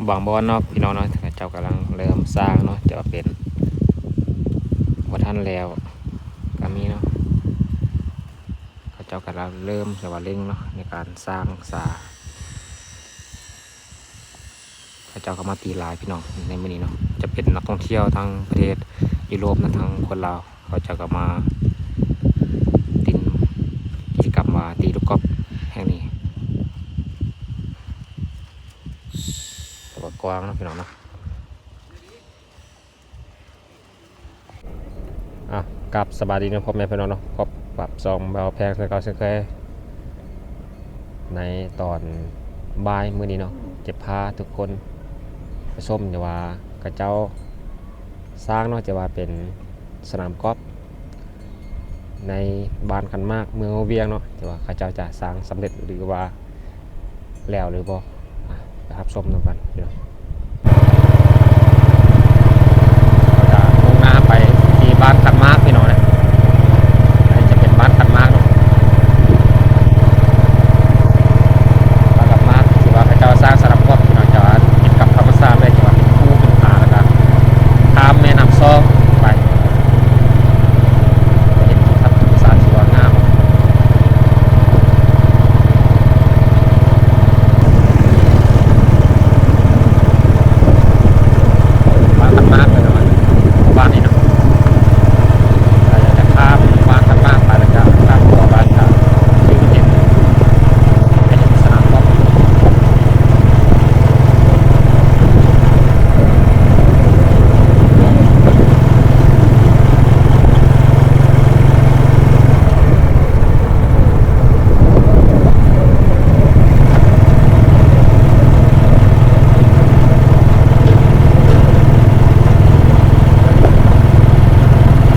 บางบ่อนเนาะพี่น้องเนาะเจ้ากำลังเริ่มสร้างเนาะจะเป็นว่าท่านแล้วก็มีเนาะเขาเจ้ากำลังเริ่มจะว่าเร่งเนาะในการสร้างศาลเขาเจ้าก็มาตีลายพี่น้องในมื้อนี้เนาะจะเป็นนักท่องเที่ยวทางประเทศยุโรปนะทางคนลาวเขาเจ้าก็มาตินกิจกรรมว่าตีลูกกอล์ฟแห่งนี้แต่ว่ากว้างเนาะพี่น้องเนาะกับสบายดีนะพ่อแม่พี่น้องเนาะพบกับซองเบาแพงเช่นเก่าเช่นเคยในตอนบ่ายมื้อนี้เนาะจะพาทุกคนไปชมจะว่ากระเจ้าสร้างเนาะจะว่าเป็นสนามกอล์ฟในบ้านคันมากเมืองเวียงเนาะจะว่าเขาเจ้าจะสร้างสำเร็จหรือว่าแล้วหรือบ่ไปรับชมนำกันพี่น้องเราจะมุ่งหน้าไปที่บ้านคันมากพี่น้องนะจะเป็นบ้านคันมากเนาะบ้านคันมากที่ว่าเขาเจ้าสร้างสนามกอล์ฟพี่น้องจะติดกับธรรมชาติเลยที่ว่าเป็นภูเป็นผาแล้วก็ข้ามแม่น้ำซอกไปเห็นทิวทัศน์ธรรมชาติที่ว่างามบ้านคันมากเลยเนาะบ้านนี้เนาะเราจะข้ามบ้านคันมากไปแล้วก็ข้ามตัวบ้านจะถึงเห็นสนามกอล์ฟ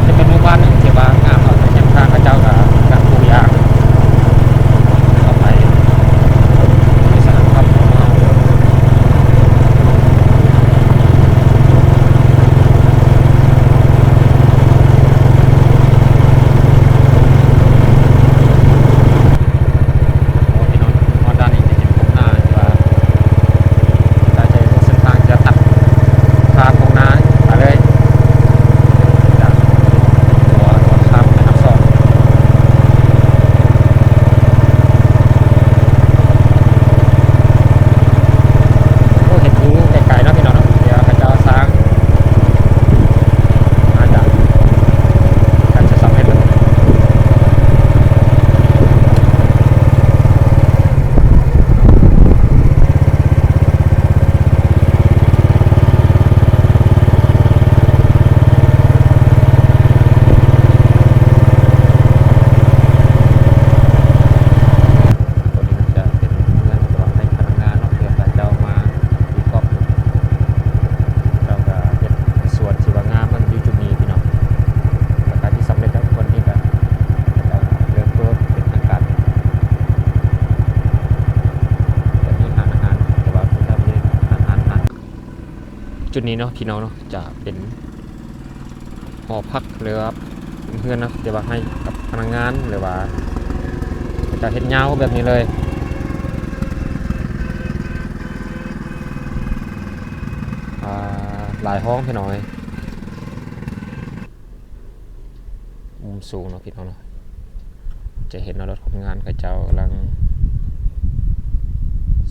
จะเป็นหมู่บ้านหนึ่งที่ว่างามเนาะแต่ยังทางเขาเจ้ากับการปลูกยางเข้าไปในสนามกอล์ฟของเราโอ้พี่น้องฮอนด้านนี้จะเห็นตรงหน้าที่ว่าเราจะเส้นทางจะตัดทางตรงหน้าไปเลยจากตัวข้ามแม่น้ำซอกโอ้เห็นวิวไกลๆเนาะพี่น้องเนาะเดี๋ยวเขาจะสร้างมาจากการจะสำเร็จแล้วตัวนี้น่าจะเป็นเงินสำหรับให้พนักงานเนาะเพื่อเขาเจ้ามาตีกอล์ฟเราก็เห็นส่วนที่ว่างามมันอยู่จุดนี้พี่น้องแล้วการที่สำเร็จแล้วคนที่ก็เราเริ่มเปิดเป็นทางการจะมีร้านอาหารแต่ว่าไม่ใช่อาหารจุดนี้เนาะพี่น้องเนาะจะเป็นหอพักหรือว่าเพื่อนเนาะจะว่าให้กับพนักงานหรือว่าจะเห็นเงาแบบนี้เลยหลายห้องพี่น้อยมุมสูงเนาะพี่น้องเนาะจะเห็นรถคนงานเขาเจ้ากำลัง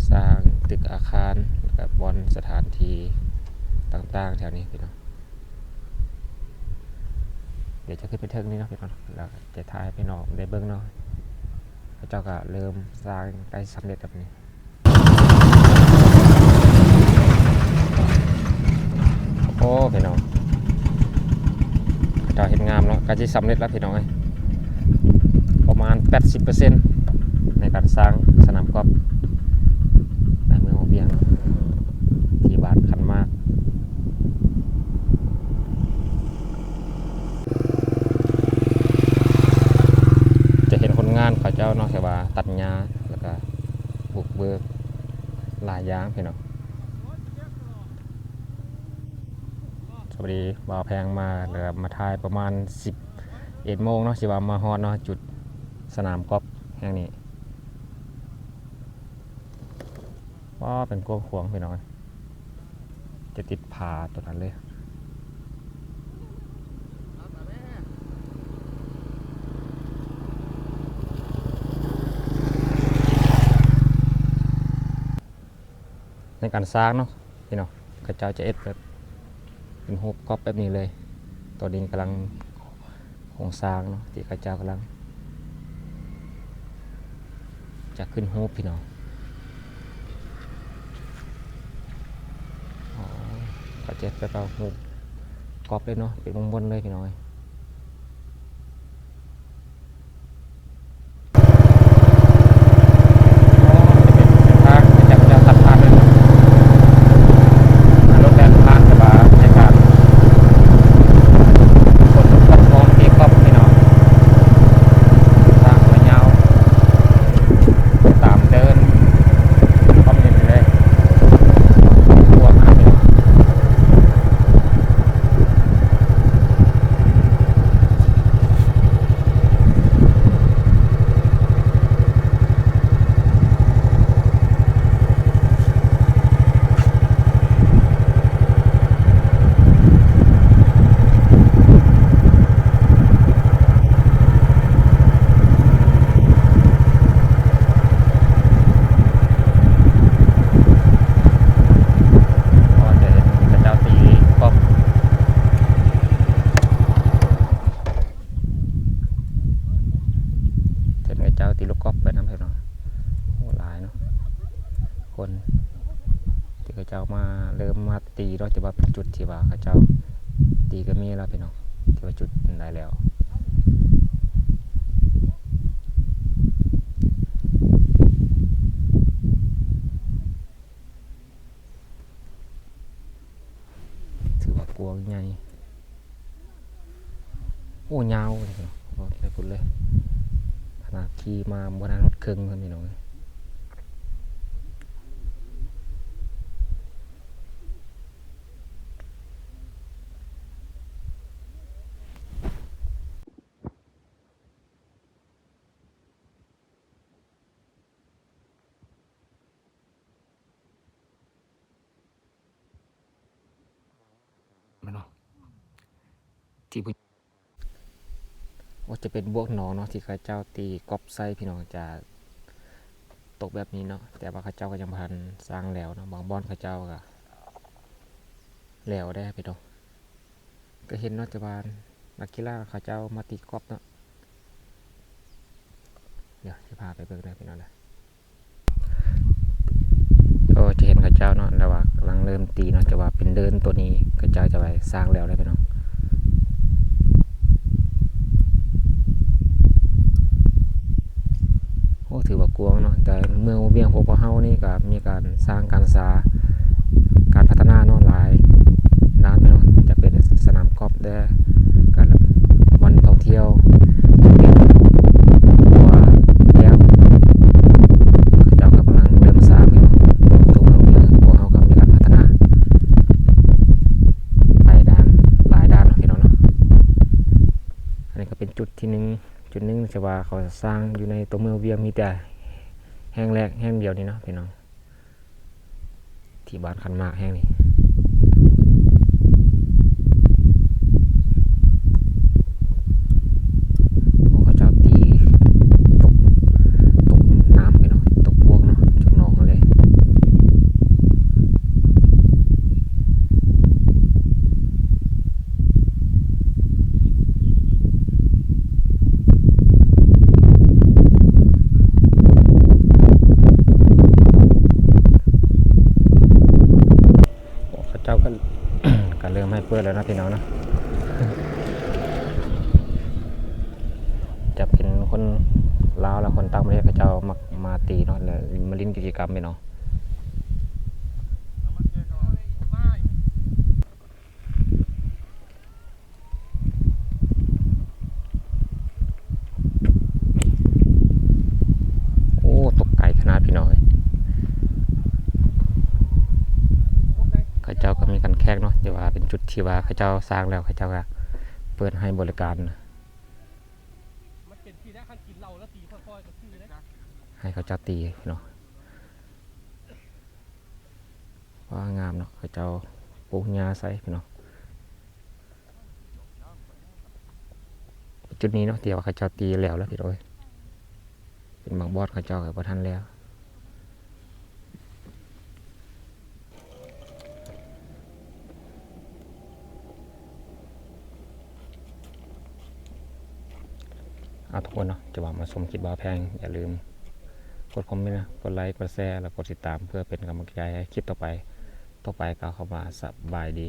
สร้างตึกอาคารแล้วก็บอนสถานที่ต่างๆแถวนี้พี่น้องเดี๋ยวจะขึ้นไปเทิงนี้เนาะพี่น้องแล้วจะถ่ายพี่น้องได้เบิ้งเนาะเขาเจ้าก็เริ่มสร้างได้สำเร็จแบบนี้โอ้พี่น้องเขาเจ้าเห็นงามเนาะก็จะสำเร็จแล้วพี่น้องประมาณ 80% ในการสร้างสนามกอล์ฟในเมืองหัวเวียงที่บ้านคันมากจะเห็นคนงานเขาเจ้าเนาะแต่ว่าตัดหญ้าแล้วก็บุกเบิกหลายอย่างพี่น้องสวัสดีบ่าวแพงมาแล้วมาถ่ายประมาณ11 โมงเนาะสิว่ามาฮอดเนาะจุดสนามกอล์ฟแห่งนี้ว่าเป็นกว้างขวางพี่น้อง จะติดผาตัวนั้นเลยในการสร้างเนาะพี่น้องกระเจ้าจะเอ็ดแบบเป็นรูปก๊อปแบบนี้เลยตัวดินกำลังโครงสร้างเนาะที่กระเจ้ากำลังจะขึ้นรูปพี่น้องก็จะเป็นเรารูปก๊อปเลยเนาะเป็นวงบนเลยพี่น้องตีลูกกอล์ฟไปน้ำเพลินโอ้หลายเนาะคนที่เขาเจ้ามาเริ่มมาตีเราจะว่าเป็นจุดที่ว่าเขาเจ้าตีก็มีแล้วพี่น้องที่ว่าจุดได้แล้วถือว่ากลัวไงโอ้ยาวเลยเนาะเลยพูดเลยขนาดขี่มาบนรถเครื่องเพื่อนพี่น้องมันเนาะที่ว่าจะเป็นบวกหนองเนาะที่ข้าเจ้าตีกอบไส้พี่น้องจะตกแบบนี้เนาะแต่ว่าข้าเจ้าก็ยังพันสร้างแล้วเนาะบางบ้อนข้าเจ้าก็แล้วได้พี่น้องก็เห็นเนาะจะบานนักกีฬาข้าเจ้ามาตีกอบเนาะเดี๋ยวจะพาไปเบิ่งได้พี่น้องนะก็จะเห็นข้าเจ้าเนาะแล้วว่ากำลังเริ่มตีเนาะจะว่าเป็นเดินตัวนี้ข้าเจ้าจะไปสร้างแล้วได้พี่น้องถือว่ากวงเนาะแต่เมืองเวียงพวกเฮานี่ก็มีการสร้างการศึกษาการพัฒนาเนาะหลายด้านเนาะจะเป็นสนามกอล์ฟได้การวันท่องเที่ยวตัวแก้วเจ้ากำลังเริ่มสร้างตรงเมืองเวียงพวกเฮาก็มีการพัฒนาไปด้านหลายด้านเนาะพี่น้องเนาะอันนี้ก็เป็นจุดที่หนึ่งจุดนึงจะว่าเขาสร้างอยู่ในตัวเมืองเวียงมีแต่แห้งแรกแห้งเดียวนี่เนาะพี่น้องที่บ้านคันมากแห้งนี่เขาจะตีตกน้ำพี่น้องตกบวกเนาะจมหนองเลยเจ้าก็เริ่มให้เปิดแล้วนะพี่น้องนะจะเป็นคนลาวและคนต่างประเทศเขาเจ้ามาตีเนาะเลยมาลิ้นกิจกรรมพี่น้องโอ้ตกไกลขนาดพี่น้องเขาเจ้าก็มีการแขกเนาะเดี๋ยวว่าเป็นจุดที่ว่าเขาเจ้าสร้างแล้วเขาเจ้าก็เปิดให้บริการให้เขาเจ้าตีเนาะว่างามเนาะเขาเจ้า ลูกหญ้าใส่พี่น้องจุดนี้เนาะที่ว่าเขาเจ้าตีแล้วพี่น้องเป็นบางบอสเขาเจ้าก็บ่ทันแล้วเอาทุกคนเนาะจะว่ามาชมคลิปบ่าวแพงอย่าลืมกดคอมเมนต์นะกดไลค์กดแชร์แล้วกดติดตามเพื่อเป็นกำลังใจให้คลิปต่อไปก็เข้ามาสบายดี